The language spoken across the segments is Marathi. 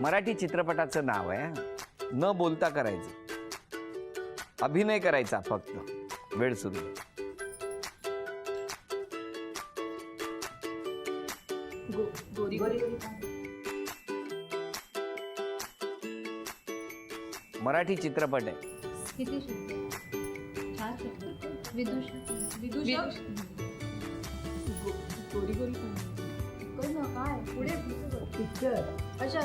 मराठी चित्रपटाचं नाव आहे. न बोलता करायचं, अभिनय करायचा फक्त. वेळ सुरू. मराठी चित्रपट आहे. किती शब्द? 4 शब्द. विदूषक. गोरी गोरी काय पुढे पिक्चर. अच्छा,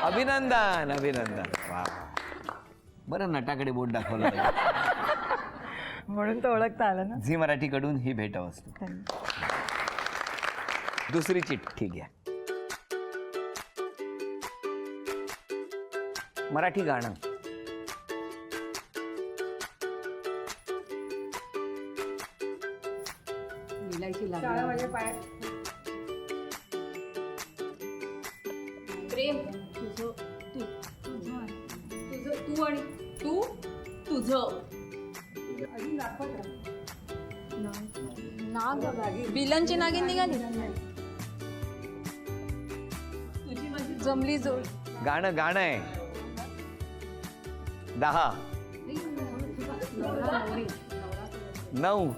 अभिनंदन अभिनंदन. वा, बरं नटाकडे बोट दाखवलं म्हणून तर ओळखता आलं ना. झी मराठीकडून ही भेटवस्तू. दुसरी चिठ्ठी घ्या. मराठी गाणं. प्रेम. तुझं तू आणि तू तुझं. नाग विलनची नागिन निघाली. जमली जोड. गाणं गाणं आहे. 10 9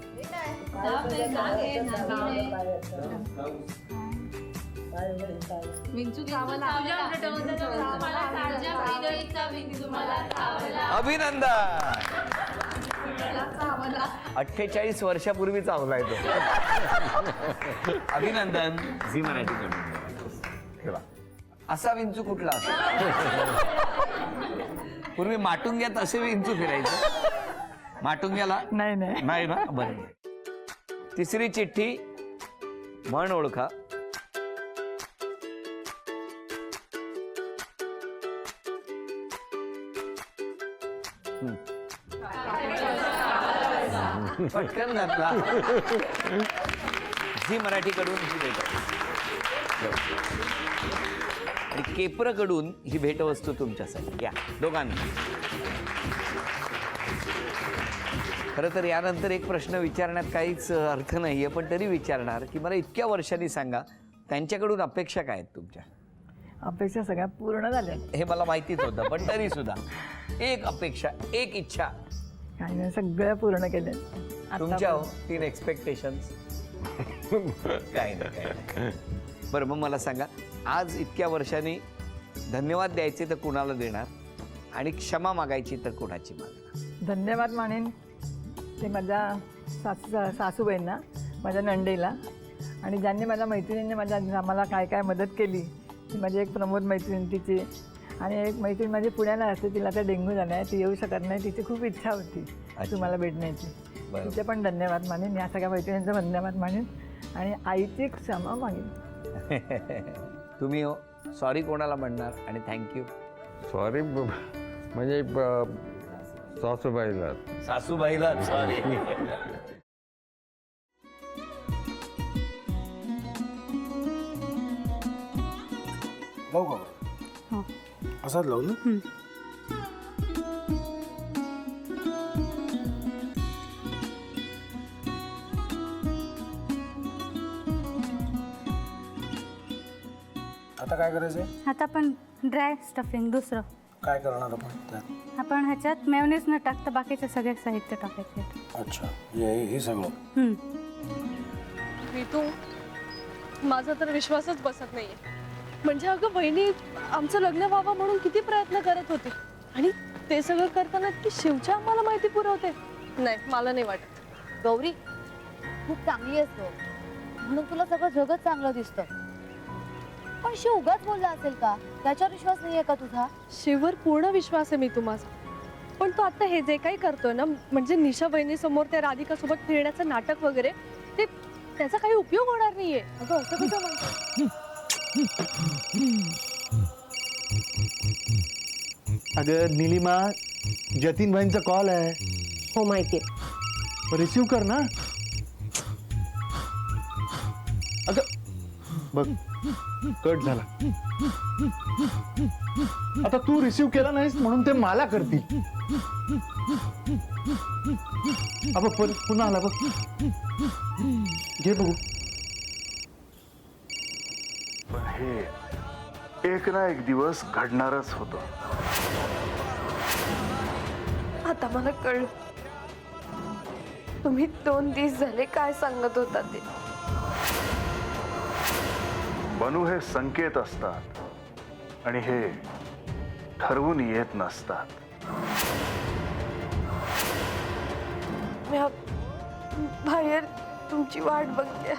अभिनंदन. 48 वर्षापूर्वी चावलाय तो. अभिनंदन. झी मराठीकडून ठेवा. असा विंचू कुठला असतो? पूर्वी माटुंग्यात असे विंचू फिरायचे. माटुंग्याला नाही नाही नाही ना. बरं. तिसरी चिठ्ठी. म्हण ओळखा. पटकन घातला. झी मराठीकडून ही भेटवस्तू आणि केप्रकडून ही भेटवस्तू तुमच्यासाठी. या दोघांना. खरं तर यानंतर एक प्रश्न विचारण्यात काहीच अर्थ नाहीये, पण तरी विचारणार की मला इतक्या वर्षांनी सांगा, त्यांच्याकडून अपेक्षा काय आहेत तुमच्या? अपेक्षा सगळ्या पूर्ण झाल्या. हे मला माहितीच होतं, पण तरी सुद्धा एक अपेक्षा, एक इच्छा. काही नाही, सगळ्या पूर्ण केल्या तुमच्या 3 एक्सपेक्टेशन्स. काय नाही. बरं, मग मला सांगा, आज इतक्या वर्षांनी धन्यवाद द्यायचे तर कुणाला देणार आणि क्षमा मागायची तर कुणाची मागणार? धन्यवाद मानेन ते माझ्या सासूबाईंना, माझ्या नंडेला, आणि ज्यांनी माझ्या मैत्रिणींनी आम्हाला काय काय मदत केली. ती माझी एक प्रमोद मैत्रीण, तिची, आणि एक मैत्रीण माझी पुण्याला असते, तिला तर डेंग्यू झाला आहे, ती येऊ शकत नाही. तिची खूप इच्छा होती तुम्हाला भेटण्याची. तिचे पण धन्यवाद मानेन. या सगळ्या मैत्रिणींचा धन्यवाद मानेन आणि आईची क्षमा मागेन. तुम्ही हो सॉरी कोणाला म्हणणार आणि थँक्यू? सॉरी म्हणजे सासूबाईला. सासूबाईला सॉरी. लावू का? असाच लावू ना. आता काय करायचंय? आता आपण ड्राय स्टफिंग दुसरं काय करणार आपण त्यात? आपण ह्याच्यात मेयोनीज न टाकता बाकीचे सगळे साहित्य टाकायचे. अच्छा, हे सगळं. ऋतू, माझा तर विश्वासच बसत नाहीये. म्हणजे अगं बहिणी आमचं लग्न व्हावं म्हणून किती प्रयत्न करत होते, आणि ते सगळं करताना की शिवच्या आम्हाला माहिती पुरवते. नाही, मला नाही वाटत. गौरी, खूप चांगली आहेस गं, म्हणून तुला सगळं जगत चांगलं दिसतं. पण शिव उगाच बोलला असेल का? त्याच्यावर विश्वास नाहीये का तुझा? शिववर पूर्ण विश्वास आहे मी माझा. पण तो आता हे जे काही करतोय ना, म्हणजे निशा बहिणी समोर त्या राधिका सोबत फिरण्याचं नाटक वगैरे, ते त्याचा काही उपयोग होणार नाहीये. अगं असं कसं म्हणतो? अगं निलिमा, जतीन भाईंचा कॉल आहे. हो माहितीये. रिसीव कर ना. अगं बघ, कट झाला. आता तू रिसीव केला नाहीस म्हणून ते मला करतील. पुन्हा आला बघ. घे बघू. पण हे एक ना एक दिवस घडणारच होतं. आता मला कळलं तुम्ही 2 दिवस झाले काय सांगत होता ते. बनू हे संकेत असतात आणि हे ठरवून येत नसतात. मी बाहेर तुमची वाट बघते.